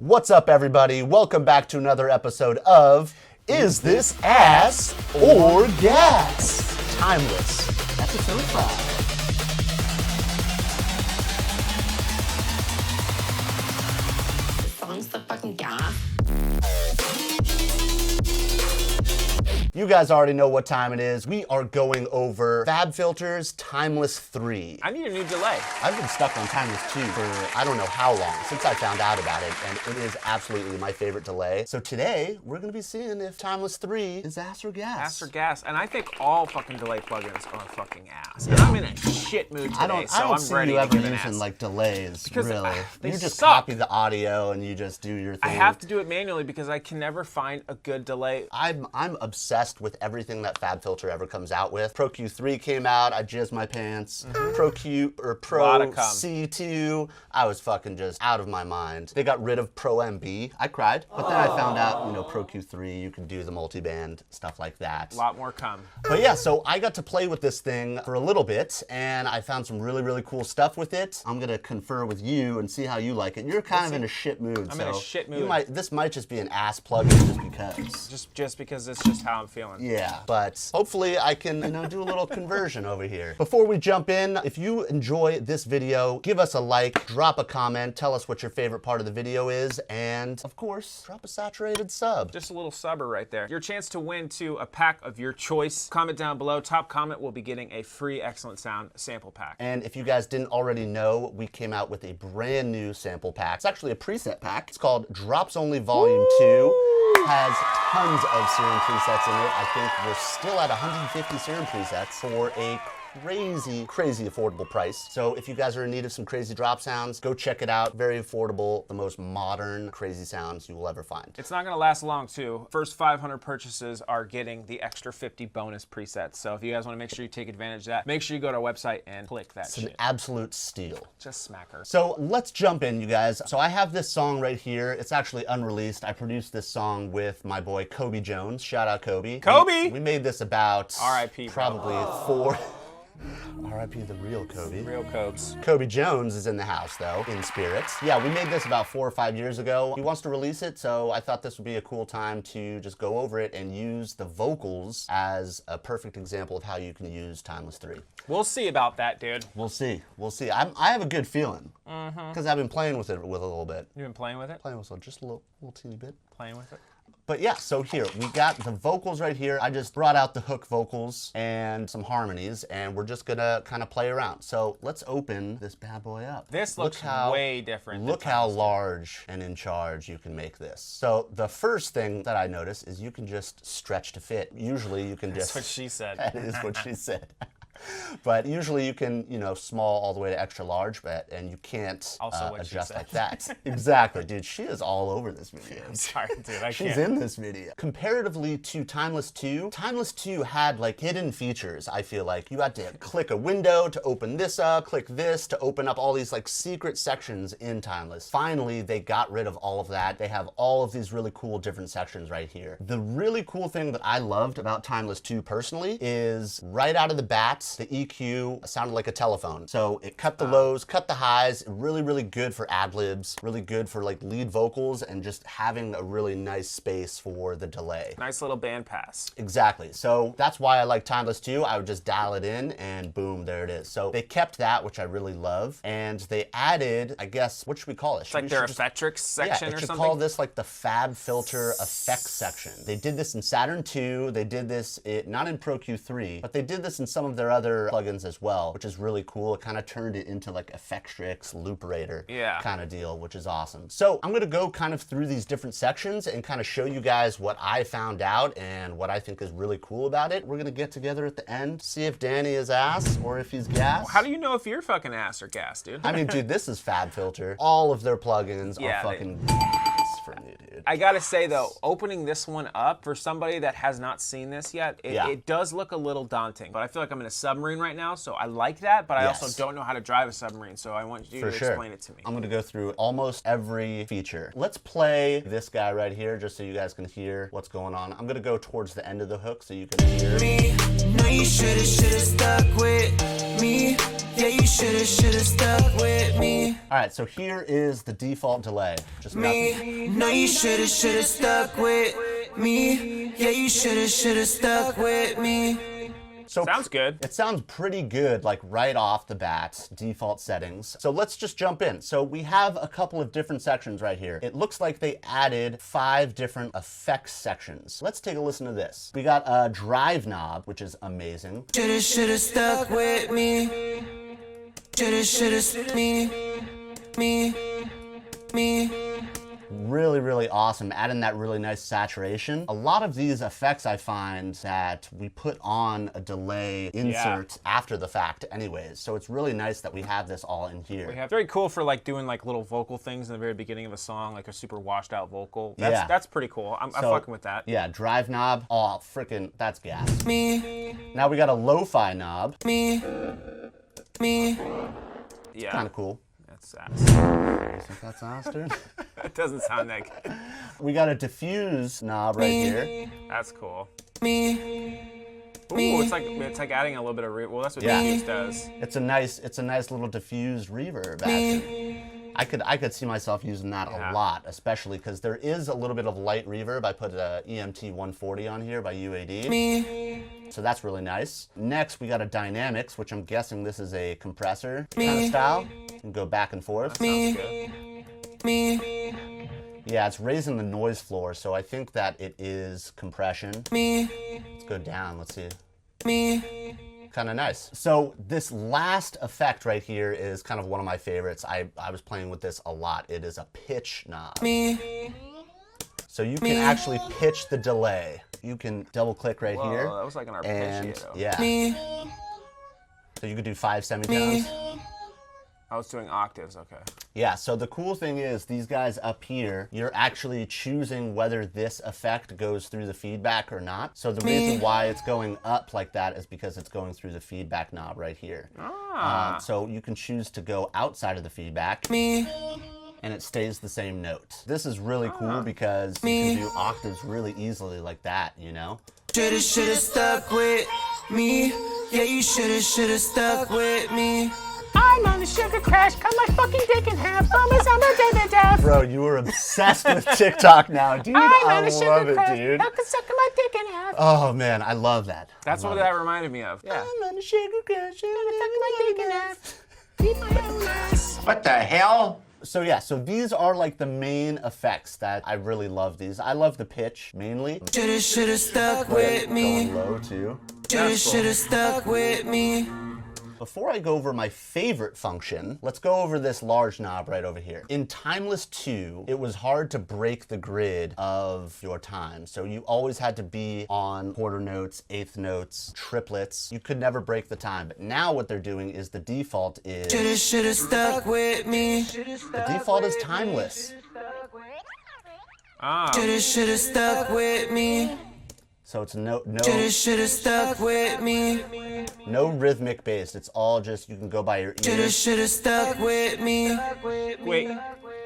What's up, everybody? Welcome back to another episode of Is This Ass or Gas? Timeless, episode 5. Songs the fucking gas. You guys already know what time it is. We are going over Fab Filter's Timeless 3. I need a new delay. I've been stuck on Timeless 2 for I don't know how long, since I found out about it, and it is absolutely my favorite delay. So today, we're gonna be seeing if Timeless 3 is ass or gas. Ass or gas. And I think all fucking delay plugins are fucking ass. And I'm in a shit mood today, I don't I'm see ready you to ever give an using ass. like delays, Because, really. they You just suck. copy the audio and you just do your thing. I have to do it manually because I can never find a good delay. I'm obsessed with everything that Fab Filter ever comes out with. Pro Q3 came out, I jizzed my pants. Pro Lot of cum. C2, I was fucking just out of my mind. They got rid of Pro MB. I cried, but then I found out, you know, Pro Q3, you can do the multi-band, stuff like that. A lot more cum. But yeah, so I got to play with this thing for a little bit, and I found some really, really cool stuff with it. I'm gonna confer with you and see how you like it. You're kind of in a shit mood, I'm so in a shit mood. this might just be an ass plugin just because. Just because it's just how I'm feeling. Yeah, but hopefully I can, you know, do a little conversion over here. Before we jump in, if you enjoy this video, give us a like, drop a comment, tell us what your favorite part of the video is, and of course, drop a saturated sub. Just a little subber right there. Your chance to win to a pack of your choice. Comment down below. Top comment will be getting a free Excellent Sound sample pack. And if you guys didn't already know, we came out with a brand new sample pack. It's actually a preset pack. It's called Drops Only Vol.2. Has tons of serum presets in it. I think we're still at 150 serum presets for a crazy affordable price. So if you guys are in need of some crazy drop sounds, go check it out. Very affordable, the most modern crazy sounds you will ever find. It's not gonna last long too. First 500 purchases are getting the extra 50 bonus presets. So if you guys wanna make sure you take advantage of that, make sure you go to our website and click that It's an shit. absolute steal. Just smack her. So let's jump in, you guys. So I have this song right here. It's actually unreleased. I produced this song with my boy Kobe Jones. Shout out Kobe. Kobe! We made this about R.I.P., bro. probably 4. R.I.P. the real Kobe. Real Cokes. Kobe Jones is in the house, though, in spirits. Yeah, we made this about 4 or 5 years ago. He wants to release it, so I thought this would be a cool time to just go over it and use the vocals as a perfect example of how you can use Timeless 3. We'll see about that, dude. We'll see. We'll see. I have a good feeling because I've been playing with it with a little bit. You been playing with it? Playing with it just a little teeny bit. Playing with it? But yeah, so here, we got the vocals right here. I just brought out the hook vocals and some harmonies, and we're just gonna kind of play around. So let's open this bad boy up. This looks way different. Look how large and in charge you can make this. So the first thing that I noticed is you can just stretch to fit. Usually you can just... That's what she said. That is what she said. But usually you can, you know, small all the way to extra large, and you can't Also what she adjust said. like that. Exactly, dude. She is all over this video. I'm sorry, dude. I She's can't. in this video. Comparatively to Timeless 2, Timeless 2 had like hidden features, I feel like. You had to click a window to open this up, click this to open up all these like secret sections in Timeless. Finally, they got rid of all of that. They have all of these really cool different sections right here. The really cool thing that I loved about Timeless 2 personally is right out of the bat, the EQ sounded like a telephone. So it cut the lows, cut the highs, really good for ad-libs, really good for like lead vocals and just having a really nice space for the delay. Nice little band pass. Exactly. So that's why I like Timeless 2. I would just dial it in and boom, there it is. So they kept that, which I really love. And they added, I guess, what should we call it? It's like their Effectrix section yeah, or should something? call this like the Fab Filter effects section. They did this in Saturn 2. They did this, not in Pro Q3, but they did this in some of their other plugins as well, which is really cool. It kind of turned it into like Effectrix, Looperator kind of deal, which is awesome. So I'm gonna go kind of through these different sections and kind of show you guys what I found out and what I think is really cool about it. We're gonna get together at the end, see if Danny is ass or if he's gas. How do you know if you're fucking ass or gas, dude? I mean, dude, this is Fab Filter. All of their plugins are fucking gas for me, dude. I gotta say though, opening this one up for somebody that has not seen this yet, it does look a little daunting. But I feel like I'm in a submarine right now, so I like that, but I also don't know how to drive a submarine, so I want you to explain it to me. I'm gonna go through almost every feature. Let's play this guy right here just so you guys can hear what's going on. I'm gonna go towards the end of the hook so you can hear. No, you should've stuck with me. Yeah, you should've stuck with me. All right, so here is the default delay. Just nothing. No, you should've stuck with me. Yeah, you should've stuck with me. So sounds good. It sounds pretty good, like right off the bat, default settings. So let's just jump in. So we have a couple of different sections right here. It looks like they added 5 different effects sections. Let's take a listen to this. We got a drive knob, which is amazing. Should've stuck with me. Should've me. Really, really awesome. Adding that really nice saturation. A lot of these effects I find that we put on a delay insert after the fact anyways. So it's really nice that we have this all in here. Very cool for like doing like little vocal things in the very beginning of a song, like a super washed out vocal. That's pretty cool. I'm fucking with that. Yeah, drive knob. Oh, freaking, that's gas. Now we got a lo-fi knob. Yeah. Kind of cool. That's You think that's ass, dude? It doesn't sound that good. We got a diffuse knob right here. That's cool. Ooh, it's like adding a little bit of well, that's what diffuse does. It's a nice little diffused reverb action. I could see myself using that a lot, especially because there is a little bit of light reverb. I put a EMT 140 on here by UAD. So that's really nice. Next, we got a dynamics, which I'm guessing this is a compressor kind of style. You can go back and forth. That sounds good. Yeah, it's raising the noise floor, so I think that it is compression. Let's go down, let's see. Kind of nice. So this last effect right here is kind of one of my favorites. I was playing with this a lot. It is a pitch knob. So you can actually pitch the delay. You can double click right here. That was like an And arpeggio. yeah. So you could do 5 semitones. I was doing octaves, okay. Yeah, so the cool thing is these guys up here, you're actually choosing whether this effect goes through the feedback or not. So the reason why it's going up like that is because it's going through the feedback knob right here. So you can choose to go outside of the feedback. And it stays the same note. This is really cool because you can do octaves really easily like that, you know? Should've stuck with me. Yeah, you should've stuck with me. I'm on the sugar crash, cut my fucking dick in half, promise I'm a David Duff. Bro, you are obsessed with TikTok now, dude. I love it, dude. I can suck my dick in half. Oh man, I love that. That's what that reminded me of. Yeah. I'm on the sugar crash. Suck my dick in half. Keep my own ass. What the hell? So yeah, so these are like the main effects that I really love these. I love the pitch mainly. Should've stuck with me. Going low too. Should've stuck with me. Before I go over my favorite function, let's go over this large knob right over here. In Timeless 2, it was hard to break the grid of your time. So you always had to be on quarter notes, eighth notes, triplets. You could never break the time. But now what they're doing is the default is... Should've stuck with me. The default is timeless. Should've stuck with me. So it's no Should've stuck with me. no rhythmic based. It's all just, you can go by your ears. Should've stuck with me. Wait,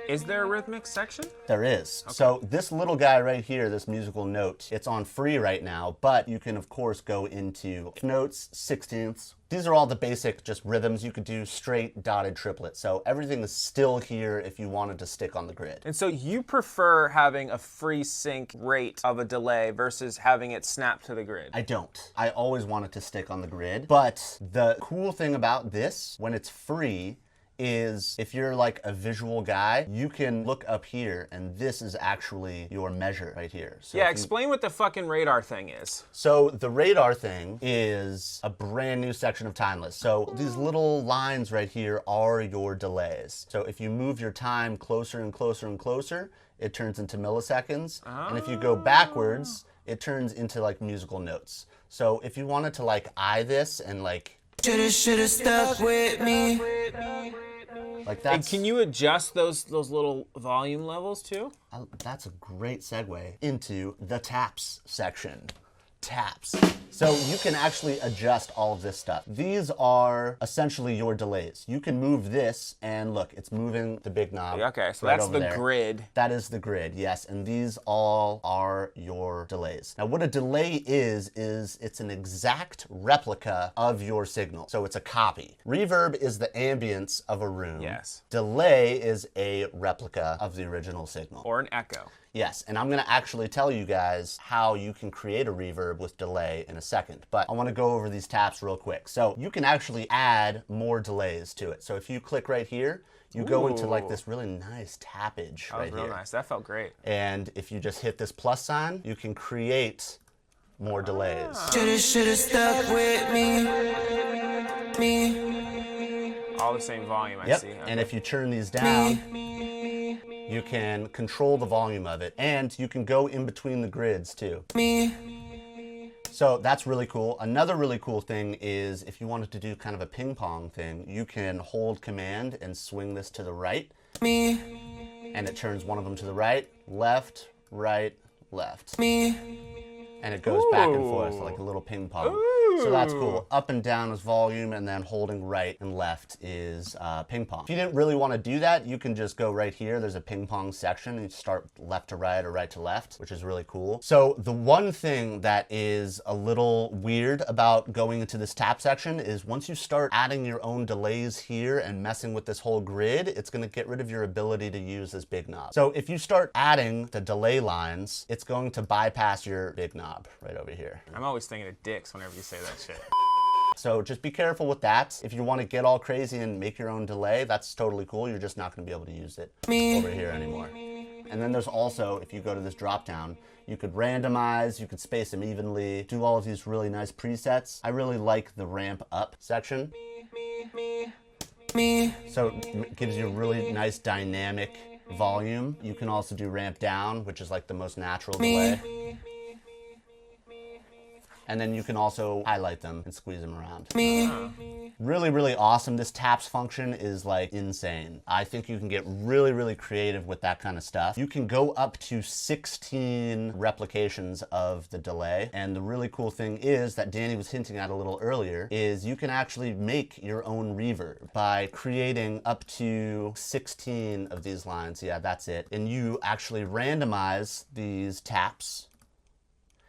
is there a rhythmic section? There is. Okay. So this little guy right here, this musical note, it's on free right now, but you can of course go into notes, sixteenths. These are all the basic just rhythms. You could do straight, dotted, triplet. So everything is still here if you wanted to stick on the grid. And so you prefer having a free sync rate of a delay versus having it snap to the grid? I don't. I always want it to stick on the grid. But the cool thing about this, when it's free, is if you're like a visual guy, you can look up here and this is actually your measure right here. So yeah, explain what the fucking radar thing is. So the radar thing is a brand new section of Timeless. So these little lines right here are your delays. So if you move your time closer and closer and closer, it turns into milliseconds. And if you go backwards, it turns into like musical notes. So if you wanted to like eye this and like... Should've stuck with me. Like that's, and can you adjust those little volume levels too? That's a great segue into the taps section. taps. So you can actually adjust all of this stuff. These are essentially your delays. You can move this, and look, it's moving the big knob. Okay, so right that's over the there. grid. That is the grid, yes, and these all are your delays. Now what a delay is it's an exact replica of your signal. So it's a copy. Reverb is the ambience of a room. Yes. Delay is a replica of the original signal. Or an echo. Yes, and I'm gonna actually tell you guys how you can create a reverb with delay in a second, but I wanna go over these taps real quick. So you can actually add more delays to it. So if you click right here, you go into like this really nice tappage right here. That was real nice, that felt great. And if you just hit this plus sign, you can create more delays. Shoulda stuck with me. All the same volume, I Yep, see. Okay. and if you turn these down, you can control the volume of it, and you can go in between the grids too. So that's really cool. Another really cool thing is if you wanted to do kind of a ping pong thing, you can hold command and swing this to the right. And it turns one of them to the right, left, left. And it goes back and forth like a little ping pong. So that's cool. Up and down is volume, and then holding right and left is ping pong. If you didn't really want to do that, you can just go right here. There's a ping pong section, and you start left to right or right to left, which is really cool. So the one thing that is a little weird about going into this tap section is once you start adding your own delays here and messing with this whole grid, it's going to get rid of your ability to use this big knob. So if you start adding the delay lines, it's going to bypass your big knob right over here. I'm always thinking of dicks whenever you say that shit. So just be careful with that. If you want to get all crazy and make your own delay, that's totally cool. You're just not going to be able to use it over here anymore. And then there's also, if you go to this drop down, you could randomize, you could space them evenly, do all of these really nice presets. I really like the ramp up section. So it gives you a really nice dynamic volume. You can also do ramp down, which is like the most natural delay. And then you can also highlight them and squeeze them around. Really, really awesome. This taps function is like insane. I think you can get really, really creative with that kind of stuff. You can go up to 16 replications of the delay. And the really cool thing is that Danny was hinting at a little earlier is you can actually make your own reverb by creating up to 16 of these lines. Yeah, that's it. And you actually randomize these taps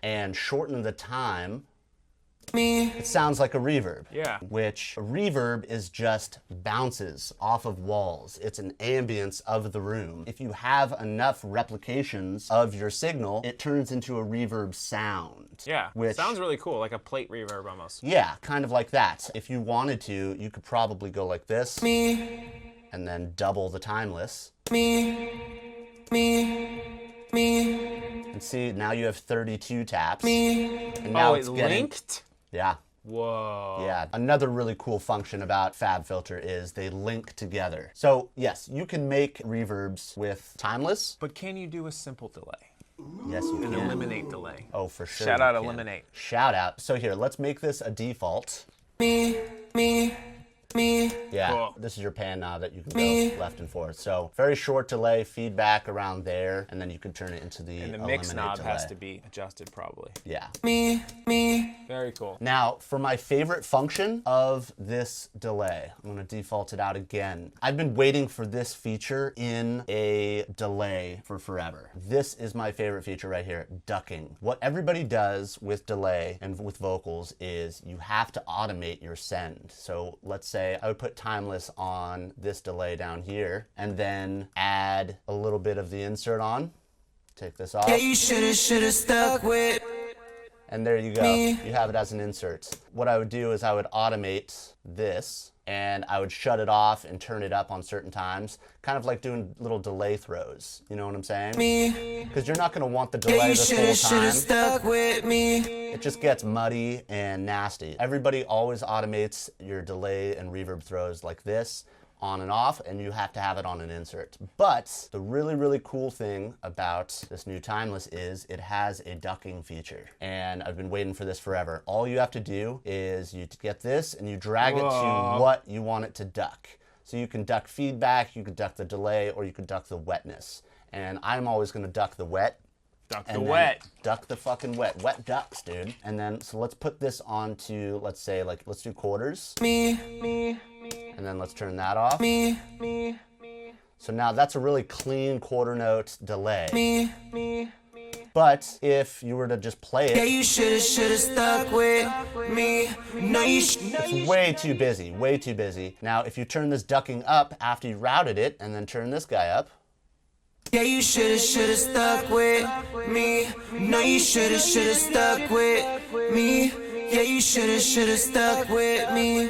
and shorten the time. It sounds like a reverb. Yeah. Which a reverb is just bounces off of walls. It's an ambience of the room. If you have enough replications of your signal, it turns into a reverb sound. Yeah, Which sounds really cool, like a plate reverb almost. Yeah, kind of like that. If you wanted to, you could probably go like this and then double the timeless. And see, now you have 32 taps. And now it's linked? Yeah. Whoa. Yeah. Another really cool function about Fab Filter is they link together. So yes, you can make reverbs with timeless. But can you do a simple delay? Yes, you An can. eliminate delay. Oh, for sure. Shout out you can. eliminate. Shout out. So here, let's make this a default. Yeah, Cool. This is your pan knob that you can go left and forth. So very short delay, feedback around there, and then you can turn it into the And the mix eliminate knob delay. has to be adjusted probably. Yeah. Very cool. Now, for my favorite function of this delay, I'm going to default it out again. I've been waiting for this feature in a delay for forever. This is my favorite feature right here, ducking. What everybody does with delay and with vocals is you have to automate your send. So let's say I would put timeless on this delay down here and then add a little bit of the insert on. Take this off. Yeah, you shoulda stuck with. And there you go. You have it as an insert. What I would do is I would automate this and I would shut it off and turn it up on certain times, kind of like doing little delay throws. You know what I'm saying? Because you're not going to want the delay this whole time. Stuck with me. It just gets muddy and nasty. Everybody always automates your delay and reverb throws like this, on and off, and you have to have it on an insert. But the really, really cool thing about this new timeless is it has a ducking feature. And I've been waiting for this forever. All you have to do is you get this and you drag it to what you want it to duck. So you can duck feedback, you can duck the delay, or you can duck the wetness. And I'm always gonna duck the wet Duck the wet. Duck the fucking wet. Wet ducks, dude. And then, so let's put this onto, let's say, like, let's do quarters. And then let's turn that off. So now that's a really clean quarter note delay. But if you were to just play it, Yeah, you shoulda stuck with me. No, you it's way too busy, way too busy. Now, if you turn this ducking up after you routed it and then turn this guy up, Yeah, you shoulda stuck with me. No, you shoulda stuck with me. Yeah, you shoulda stuck with me.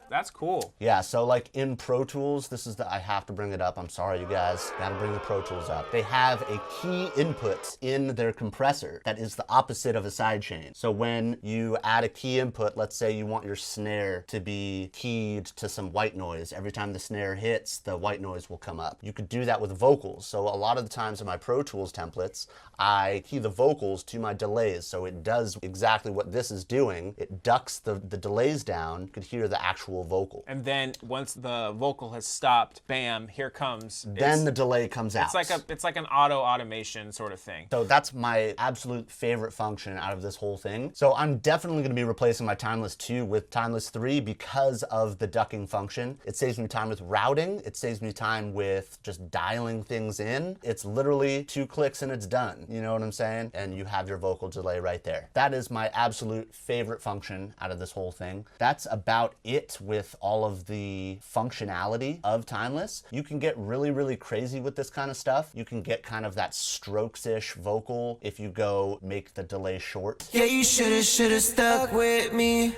That's cool. yeah, so like in Pro Tools, this is I have to bring it up. I'm sorry, you guys. Gotta bring the Pro Tools up. They have a key input in their compressor that is the opposite of a sidechain. So when you add a key input, let's say you want your snare to be keyed to some white noise. Every time the snare hits, the white noise will come up. You could do that with vocals. So a lot of the times in my Pro Tools templates, I key the vocals to my delays. So it does exactly what this is doing. It ducks the delays down. You could hear the actual vocal. And then once the vocal has stopped, bam, here comes. Then the delay comes out. It's like an automation sort of thing. So that's my absolute favorite function out of this whole thing. So I'm definitely going to be replacing my Timeless 2 with Timeless 3 because of the ducking function. It saves me time with routing. It saves me time with just dialing things in. It's literally 2 clicks and it's done. You know what I'm saying? And you have your vocal delay right there. That is my absolute favorite function out of this whole thing. That's about it with all of the functionality of Timeless. You can get really, really crazy with this kind of stuff. You can get kind of that strokes-ish vocal if you go make the delay short. Yeah, you shoulda stuck with me.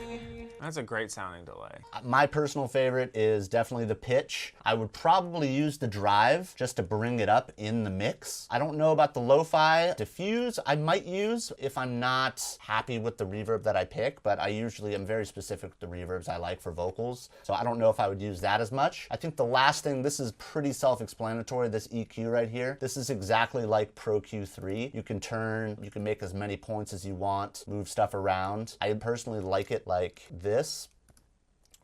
That's a great sounding delay. My personal favorite is definitely the pitch. I would probably use the drive just to bring it up in the mix. I don't know about the lo-fi. Diffuse I might use if I'm not happy with the reverb that I pick, but I usually am very specific with the reverbs I like for vocals. So I don't know if I would use that as much. I think the last thing, this is pretty self-explanatory, this EQ right here. This is exactly like Pro Q3. You can make as many points as you want, move stuff around. I personally like it like this.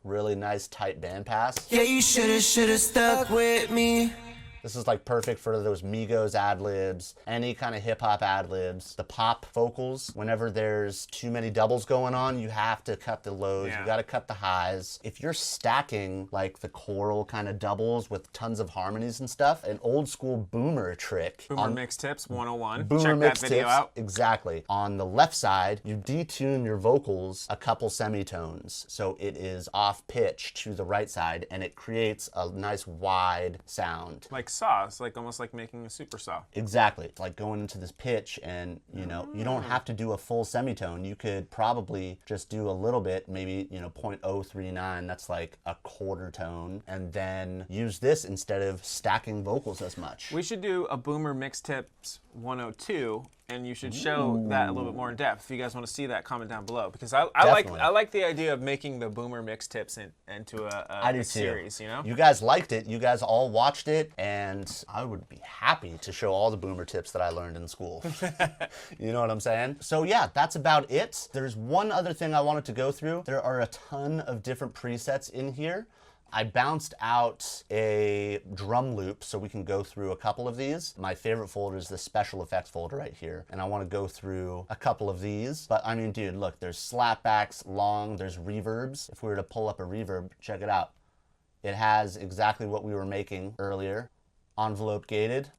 Really nice tight bandpass. Yeah, you shoulda stuck with me. This is like perfect for those Migos ad-libs, any kind of hip-hop ad-libs. The pop vocals, whenever there's too many doubles going on, you have to cut the lows, you gotta cut the highs. If you're stacking like the choral kind of doubles with tons of harmonies and stuff, an old school boomer trick. Boomer Mix Tips 101. Boomer Check Mix that video Tips, out. exactly. On the left side, you detune your vocals a couple semitones, so it is off pitch to the right side, and it creates a nice wide sound. Like saw. It's like almost like making a super saw. Exactly. It's like going into this pitch and, you know, you don't have to do a full semitone. You could probably just do a little bit, maybe, you know, 0.039. That's like a quarter tone. And then use this instead of stacking vocals as much. We should do a Boomer Mix Tips 102, and you should show that a little bit more in depth. If you guys want to see that, comment down below, because I like the idea of making the Boomer Mix Tips into a series. You know, you guys liked it. You guys all watched it, and I would be happy to show all the Boomer tips that I learned in school. You know what I'm saying? So yeah, that's about it. There's one other thing I wanted to go through. There are a ton of different presets in here. I bounced out a drum loop so we can go through a couple of these. My favorite folder is the special effects folder right here, and I want to go through a couple of these. But I mean, dude, look, there's slapbacks, long, there's reverbs. If we were to pull up a reverb, check it out. It has exactly what we were making earlier. Envelope gated,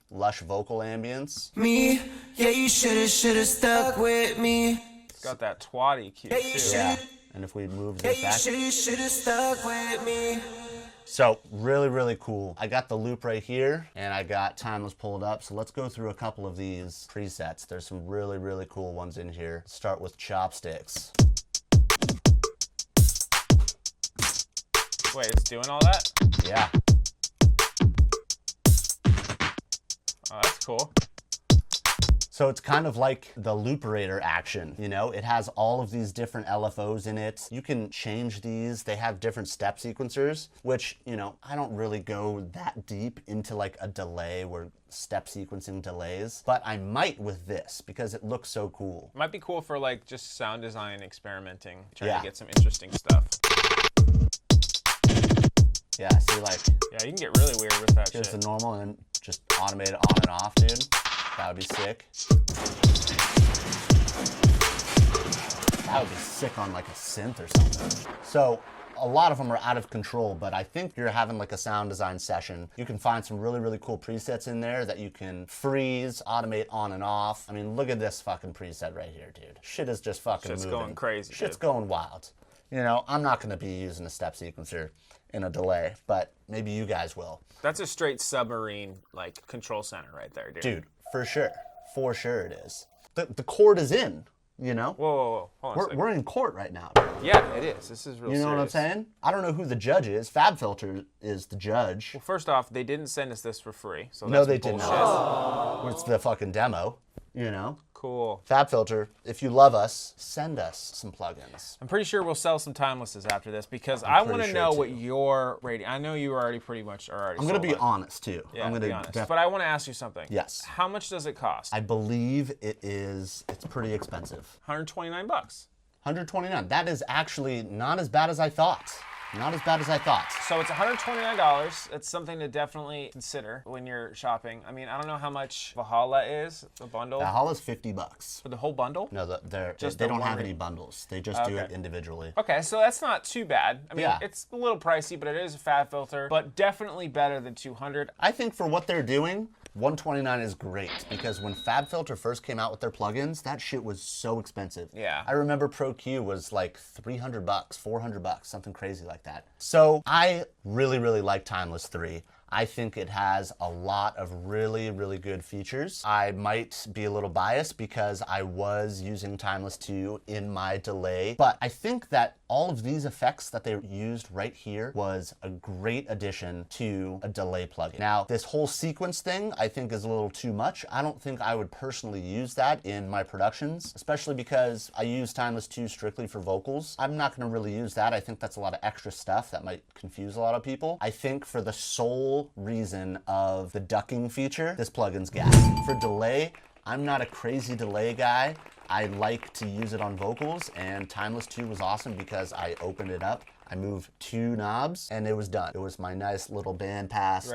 lush vocal ambience. Me, yeah, you shoulda stuck with me. It's got that twat EQ too. Yeah. And if we move this back. You shoulda stuck with me. So really, really cool. I got the loop right here and I got Timeless pulled up. So let's go through a couple of these presets. There's some really, really cool ones in here. Start with chopsticks. Wait, it's doing all that? Yeah. Oh, that's cool. So it's kind of like the looperator action, you know? It has all of these different LFOs in it. You can change these. They have different step sequencers, which, you know, I don't really go that deep into like a delay where step sequencing delays, but I might with this because it looks so cool. Might be cool for like just sound design experimenting, trying to get some interesting stuff. Yeah, see, like, yeah, you can get really weird with that here's shit. the normal and then just automate it on and off, dude. That would be sick. That would be sick on like a synth or something. So a lot of them are out of control, but I think you're having like a sound design session. You can find some really, really cool presets in there that you can freeze, automate on and off. I mean, look at this fucking preset right here, dude. Shit is just fucking moving. Shit's going crazy, Shit's dude. going wild. You know, I'm not gonna be using a step sequencer in a delay, but maybe you guys will. That's a straight submarine, like, control center right there, dude. Dude, for sure. For sure it is. The chord is in, you know? Whoa. Hold on a second. We're in court right now, bro. Yeah, it is. This is real You know what I'm serious. saying? I don't know who the judge is. Fab Filter is the judge. Well, first off, they didn't send us this for free. So No, that's they did bullshit. not. It's the fucking demo, you know? Cool. Fab Filter, if you love us, send us some plugins. I'm pretty sure we'll sell some timelesses after this because I want to sure, know too. what your rating. I know you already pretty much are already. I'm going to sold be on it. honest, too. Yeah, I'm be gonna honest. But I want to ask you something. Yes. How much does it cost? I believe it's pretty expensive. $129. $129. That is actually not as bad as I thought. Not as bad as I thought. So it's $129. It's something to definitely consider when you're shopping. I mean, I don't know how much Valhalla is, the bundle. Valhalla's $50. For the whole bundle? No, they Just don't the have one any bundles. They just do it individually. Okay, so that's not too bad. I mean, Yeah. it's a little pricey, but it is a Fab Filter, but definitely better than $200. I think for what they're doing, $129 is great because when Fab Filter first came out with their plugins, that shit was so expensive. Yeah. I remember Pro Q was like $300, $400, something crazy like that. So I really, really like Timeless 3. I think it has a lot of really, really good features. I might be a little biased because I was using Timeless 2 in my delay, but I think that all of these effects that they used right here was a great addition to a delay plugin. Now, this whole sequence thing I think is a little too much. I don't think I would personally use that in my productions, especially because I use Timeless 2 strictly for vocals. I'm not gonna really use that. I think that's a lot of extra stuff that might confuse a lot of people. I think for the sole reason of the ducking feature, this plugin's gas. For delay, I'm not a crazy delay guy. I like to use it on vocals, and Timeless 2 was awesome because I opened it up, I moved 2 knobs, and it was done. It was my nice little bandpass,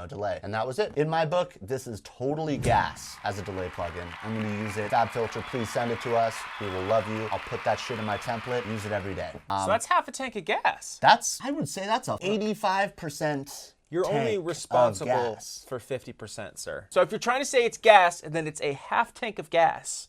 delay. And that was it. In my book, this is totally gas as a delay plugin. I'm gonna use it. Fab Filter, please send it to us. We will love you. I'll put that shit in my template, use it every day. So that's half a tank of gas. I would say that's a 85% You're only tank of responsible gas. for 50%, sir. So if you're trying to say it's gas, and then it's a half tank of gas,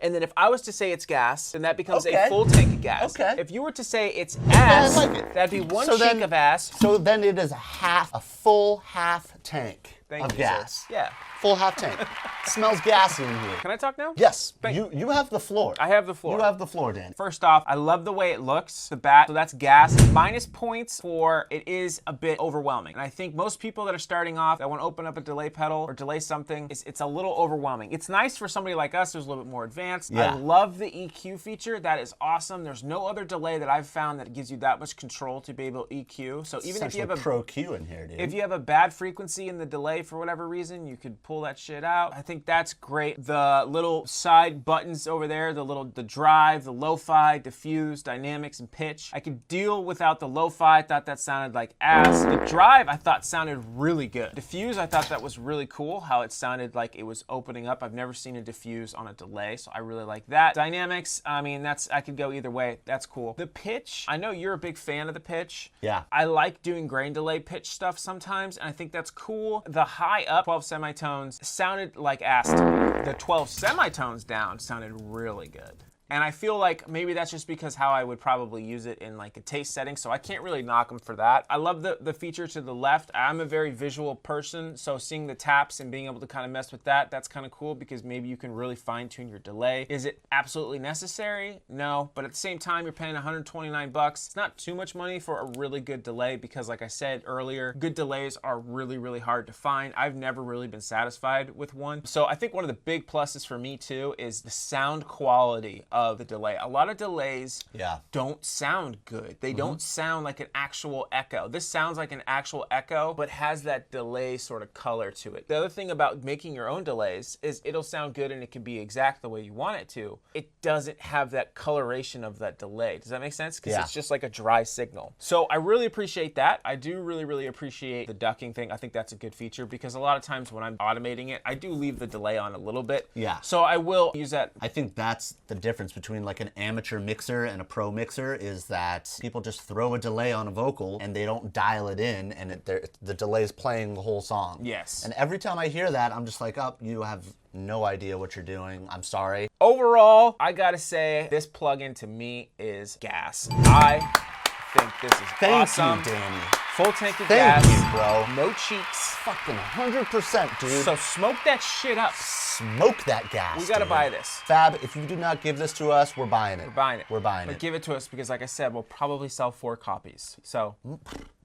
and then if I was to say it's gas, then that becomes Okay. a full tank of gas. Okay. If you were to say it's ass, I like it. that'd be one So cheek then- of ass. So then it is a full half tank Thank of you, gas. sir. Yeah. Full half tank. Smells gassy in here. Can I talk now? Yes, Thank you have the floor. I have the floor. You have the floor, Dan. First off, I love the way it looks, the bat, so that's gas. Minus points for it is a bit overwhelming. And I think most people that are starting off, that want to open up a delay pedal or delay something, it's a little overwhelming. It's nice for somebody like us who's a little bit more advanced. Yeah. I love the EQ feature. That is awesome. There's no other delay that I've found that gives you that much control to be able to EQ. So even if you have a Pro Q in here, dude. if you have a bad frequency in the delay for whatever reason, you could pull that shit out. I think that's great. The little side buttons over there, the drive, the lo-fi, diffuse, dynamics, and pitch. I could deal without the lo-fi. I thought that sounded like ass. The drive I thought sounded really good. Diffuse, I thought that was really cool, how it sounded like it was opening up. I've never seen a diffuse on a delay, so I really like that. Dynamics, I mean, I could go either way. That's cool. The pitch, I know you're a big fan of the pitch. Yeah. I like doing grain delay pitch stuff sometimes, and I think that's cool. The high up 12 semitones sounded like ass to me. The 12 semitones down sounded really good. And I feel like maybe that's just because how I would probably use it in like a taste setting, so I can't really knock them for that. I love the feature to the left. I'm a very visual person, so seeing the taps and being able to kind of mess with that, that's kind of cool because maybe you can really fine tune your delay. Is it absolutely necessary? No, but at the same time, you're paying $129. It's not too much money for a really good delay because like I said earlier, good delays are really, really hard to find. I've never really been satisfied with one. So I think one of the big pluses for me too is the sound quality of of the delay. A lot of delays Yeah. don't sound good. They don't sound like an actual echo. This sounds like an actual echo, but has that delay sort of color to it. The other thing about making your own delays is it'll sound good and it can be exact the way you want it to. It doesn't have that coloration of that delay. Does that make sense? Because it's just like a dry signal. So I really appreciate that. I do really appreciate the ducking thing. I think that's a good feature because a lot of times when I'm automating it, I do leave the delay on a little bit. Yeah. So I will use that. I think that's the difference between like an amateur mixer and a pro mixer is that people just throw a delay on a vocal and they don't dial it in, and the delay is playing the whole song. Yes. And every time I hear that, I'm just like, oh, you have no idea what you're doing. I'm sorry. Overall, I gotta say, this plugin to me is gas. I think this is awesome. Thank you, Danny. Full tank of gas. Thank you, bro. No cheats. Fucking 100%, dude. So smoke that shit up. Smoke that gas. We gotta dude. Buy this. Fab, if you do not give this to us, we're buying it. We're buying it. We're buying But it. give it to us because, like I said, we'll probably sell 4 copies. So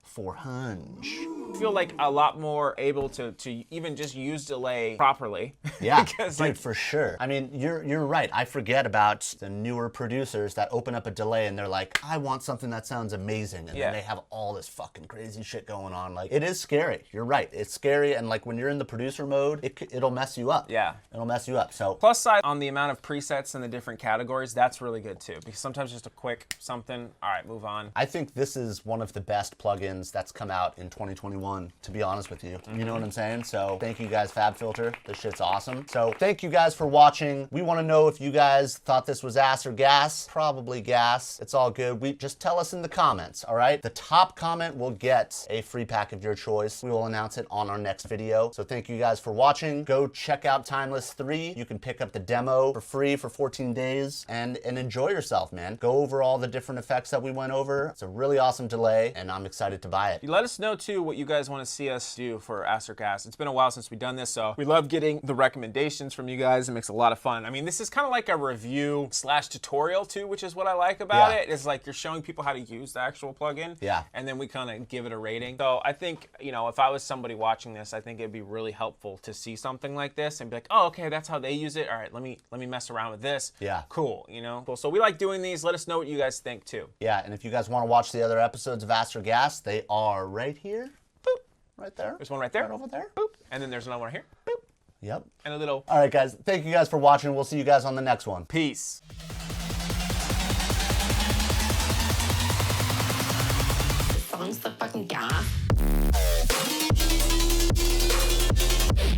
400. I feel like a lot more able to even just use delay properly. Yeah, because, dude, like, for sure. I mean, you're right. I forget about the newer producers that open up a delay and they're like, I want something that sounds amazing. And then they have all this fucking crazy shit going on. Like, it is scary. You're right. It's scary. And like when you're in the producer mode, it'll mess you up. Yeah. It'll mess you up. So plus side on the amount of presets in the different categories, that's really good too. Because sometimes just a quick something, all right, move on. I think this is one of the best plugins that's come out in 2021, to be honest with you. You know what I'm saying? So thank you guys, Fab Filter. This shit's awesome. So thank you guys for watching. We want to know if you guys thought this was ass or gas. Probably gas. It's all good. Just tell us in the comments, all right? The top comment will get a free pack of your choice. We will announce it on our next video. So thank you guys for watching. Go check out Timeless 3. You can pick up the demo for free for 14 days and enjoy yourself, man. Go over all the different effects that we went over. It's a really awesome delay and I'm excited to buy it. Let us know too what you guys want to see us do for Ass or Gas. It's been a while since we've done this, so we love getting the recommendations from you guys. It makes a lot of fun. I mean, this is kind of like a review / tutorial too, which is what I like about it. It's like you're showing people how to use the actual plugin. Yeah. And then we kind of give it a rating. So I think, you know, if I was somebody watching this, I think it'd be really helpful to see something like this and be like, oh, okay, that's how they use it. All right, let me mess around with this. Yeah. Cool, you know? Cool. So we like doing these. Let us know what you guys think too. Yeah, and if you guys want to watch the other episodes of Ass or Gas, they are right here. Boop. Right there. There's one right there. Right over there. Boop. And then there's another one here. Boop. Yep. And a little. All right, guys. Thank you guys for watching. We'll see you guys on the next one. Peace. This song's the fucking gas.